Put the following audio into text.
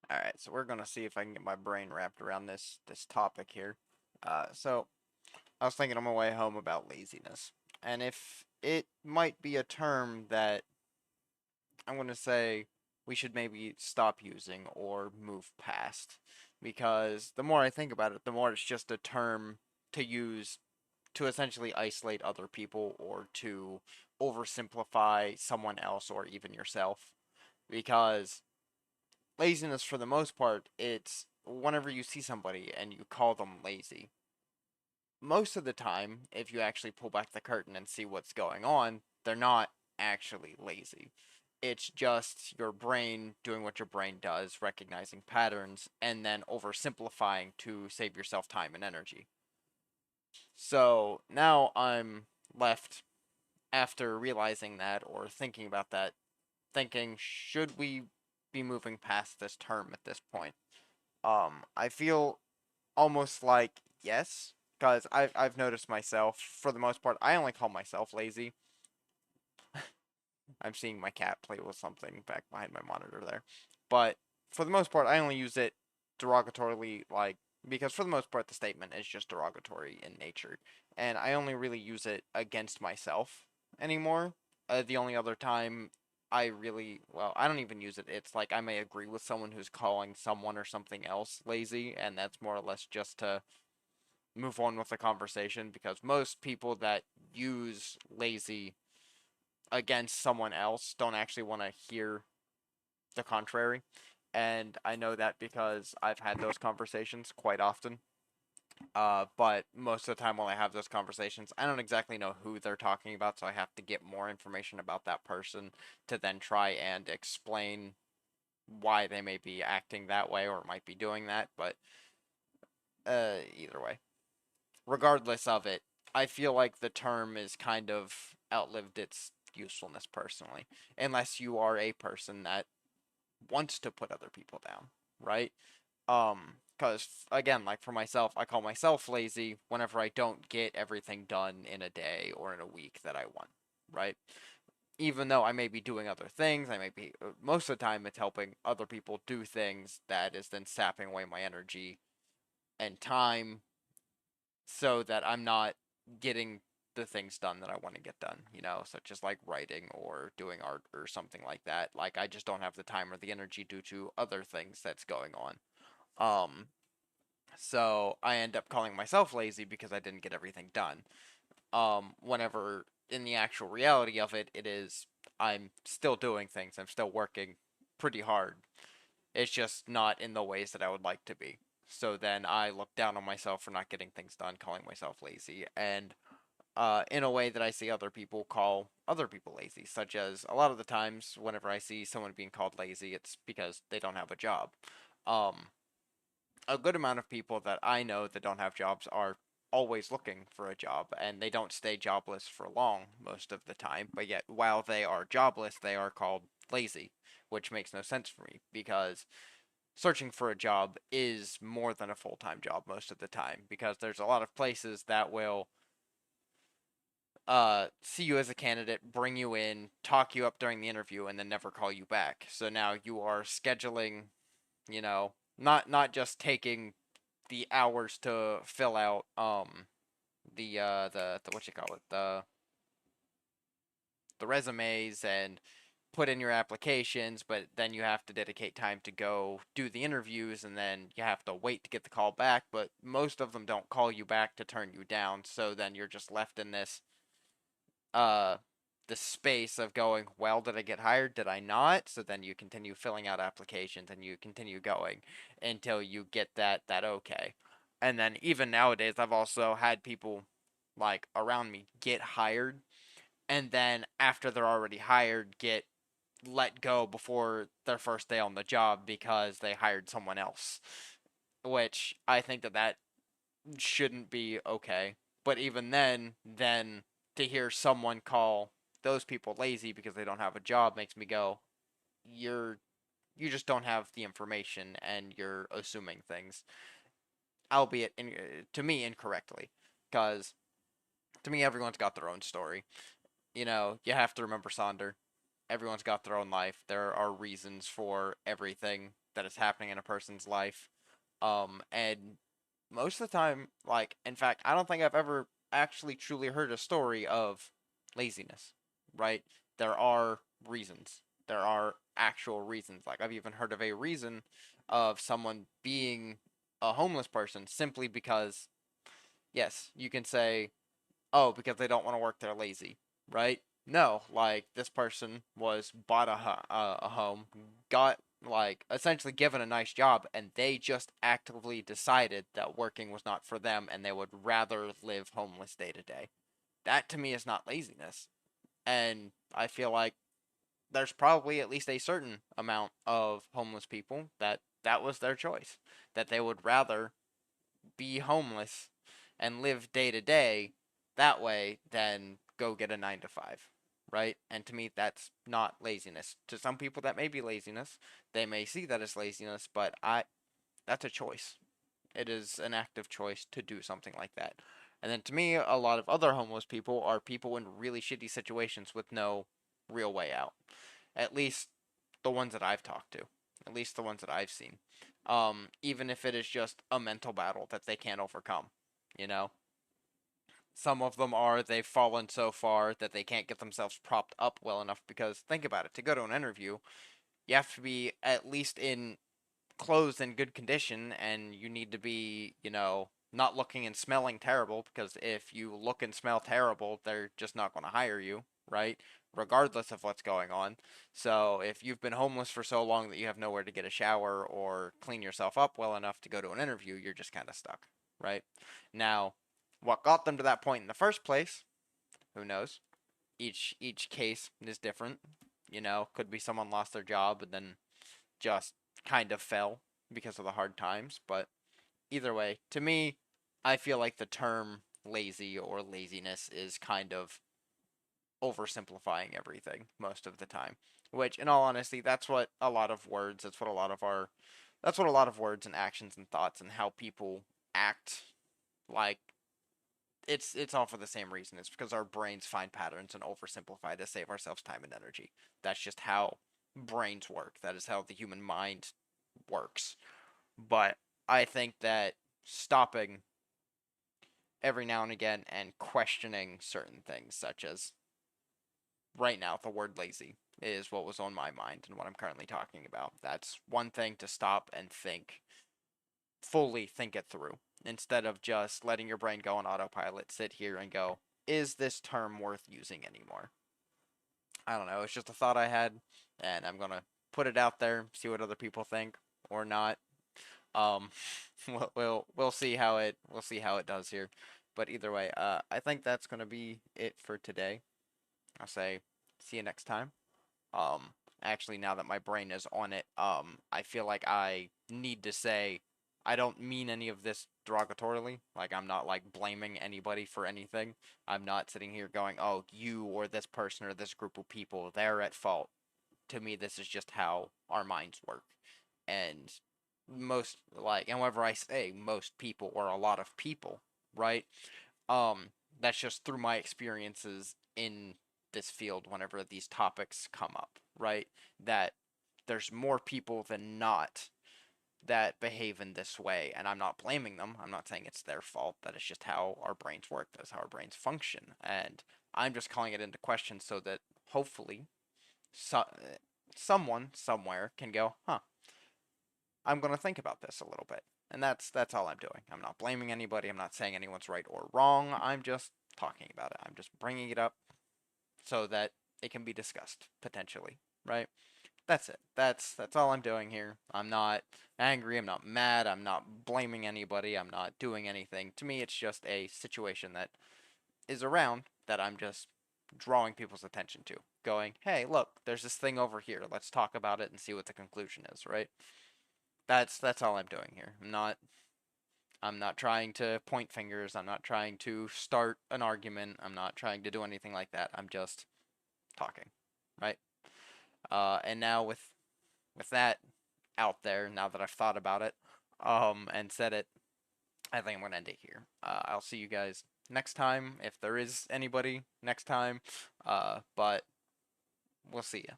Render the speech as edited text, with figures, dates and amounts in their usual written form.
All right, so we're gonna see if I can get my brain wrapped around this topic here. So I was thinking on my way home about laziness, and if it might be a term that I'm gonna say we should maybe stop using or move past, because the more I think about it, the more it's just a term to use to essentially isolate other people or to oversimplify someone else or even yourself. Because laziness, for the most part, it's whenever you see somebody and you call them lazy. Most of the time, if you actually pull back the curtain and see what's going on, they're not actually lazy. It's just your brain doing what your brain does, recognizing patterns, and then oversimplifying to save yourself time and energy. So now I'm left after realizing that or thinking about that, thinking, should we be moving past this term at this point? I feel almost like yes, because I've noticed myself for the most part. I only call myself lazy. I'm seeing my cat play with something back behind my monitor there, but for the most part, I only use it derogatorily, like because for the most part, the statement is just derogatory in nature, and I only really use it against myself anymore. The only other time I really, well, I don't even use it. It's like I may agree with someone who's calling someone or something else lazy, and that's more or less just to move on with the conversation because most people that use lazy against someone else don't actually want to hear the contrary. And I know that because I've had those conversations quite often. But most of the time when I have those conversations, I don't exactly know who they're talking about, so I have to get more information about that person to then try and explain why they may be acting that way or might be doing that. But either way, regardless of it, I feel like the term is kind of outlived its usefulness personally, unless you are a person that wants to put other people down, right? Because again, like for myself, I call myself lazy whenever I don't get everything done in a day or in a week that I want, right? Even though I may be doing other things, I may be most of the time it's helping other people do things that is then sapping away my energy and time so that I'm not getting the things done that I want to get done, such as like writing or doing art or something like that. Like I just don't have the time or the energy due to other things that's going on. Um so I end up calling myself lazy because I didn't get everything done. Whenever in the actual reality of it, it is I'm still doing things. I'm still working pretty hard. It's just not in the ways that I would like to be. So then I look down on myself for not getting things done, calling myself lazy, and in a way that I see other people call other people lazy, such as a lot of the times whenever I see someone being called lazy, it's because they don't have a job. Um, a good amount of people that I know that don't have jobs are always looking for a job, and they don't stay jobless for long most of the time, but yet while they are jobless, they are called lazy, which makes no sense for me because searching for a job is more than a full-time job most of the time because there's a lot of places that will see you as a candidate, bring you in, talk you up during the interview, and then never call you back. So now you are scheduling, not just taking the hours to fill out the what you call it the resumes and put in your applications, but then you have to dedicate time to go do the interviews and then you have to wait to get the call back, but most of them don't call you back to turn you down, so then you're just left in uh the space of going, well, did I get hired? Did I not? So then you continue filling out applications and you continue going until you get that okay. And then even nowadays I've also had people like around me get hired and then after they're already hired get let go before their first day on the job because they hired someone else, which I think that shouldn't be okay. But even then to hear someone call those people lazy because they don't have a job makes me go, you're you just don't have the information and you're assuming things, albeit to me incorrectly, because to me everyone's got their own story. You have to remember Sonder. everyone's got their own life. There are reasons for everything that is happening in a person's life. And most of the time, like, in fact, I don't think I've ever actually truly heard a story of laziness, right? There are reasons. There are actual reasons. Like, I've even heard of a reason of someone being a homeless person simply because, yes, you can say, oh, because they don't want to work, they're lazy, right? No, like this person was bought a home, got like essentially given a nice job, and they just actively decided that working was not for them, and they would rather live homeless day to day. That to me is not laziness, and I feel like there's probably at least a certain amount of homeless people that that was their choice, that they would rather be homeless and live day to day that way than go get a 9 to 5, right? And to me that's not laziness. To some people that may be laziness. They may see that as laziness, but I that's a choice. It is an active choice to do something like that. And then to me a lot of other homeless people are people in really shitty situations with no real way out. At least the ones that I've talked to, at least the ones that I've seen. Even if it is just a mental battle that they can't overcome, you know. Some of them are they've fallen so far that they can't get themselves propped up well enough because think about it, to go to an interview, you have to be at least in clothes in good condition and you need to be, not looking and smelling terrible because if you look and smell terrible, they're just not going to hire you, right? Regardless of what's going on. So if you've been homeless for so long that you have nowhere to get a shower or clean yourself up well enough to go to an interview, you're just kind of stuck, right? Now, what got them to that point in the first place, who knows? Each case is different. Could be someone lost their job and then just kind of fell because of the hard times. But either way, to me, I feel like the term lazy or laziness is kind of oversimplifying everything most of the time. Which, in all honesty, that's what a lot of words, that's what a lot of words and actions and thoughts and how people act like it's all for the same reason. It's because our brains find patterns and oversimplify to save ourselves time and energy. That's just how brains work. That is how the human mind works. But I think that stopping every now and again and questioning certain things, such as right now, the word lazy is what was on my mind and what I'm currently talking about. That's one thing to stop and fully think it through, instead of just letting your brain go on autopilot, sit here and go, is this term worth using anymore? I don't know. It's just a thought I had, and I'm gonna put it out there, see what other people think or not. Um, we'll see how it does here. But either way, I think that's gonna be it for today. I'll say see you next time. Um, Actually, now that my brain is on it, I feel like I need to say I don't mean any of this derogatorily. Like I'm not like blaming anybody for anything. I'm not sitting here going, "Oh, you or this person or this group of people, they're at fault." To me, this is just how our minds work. And and whenever I say most people or a lot of people, right? Um, that's just through my experiences in this field whenever these topics come up, right? That there's more people than not that behave in this way, and I'm not blaming them. I'm not saying it's their fault. That is just how our brains work. That's how our brains function. And I'm just calling it into question so that hopefully someone somewhere can go, huh, I'm going to think about this a little bit. And that's all I'm doing. I'm not blaming anybody. I'm not saying anyone's right or wrong. I'm just talking about it. I'm just bringing it up so that it can be discussed potentially, right? That's it. That's all I'm doing here. I'm not angry, I'm not mad, I'm not blaming anybody, I'm not doing anything. To me, it's just a situation that is around that I'm just drawing people's attention to. Going, "Hey, look, there's this thing over here. Let's talk about it and see what the conclusion is," right? That's all I'm doing here. I'm not trying to point fingers. I'm not trying to start an argument. I'm not trying to do anything like that. I'm just talking, right? And now with that out there, now that I've thought about it, and said it, I think I'm gonna end it here. I'll see you guys next time if there is anybody next time. But We'll see you.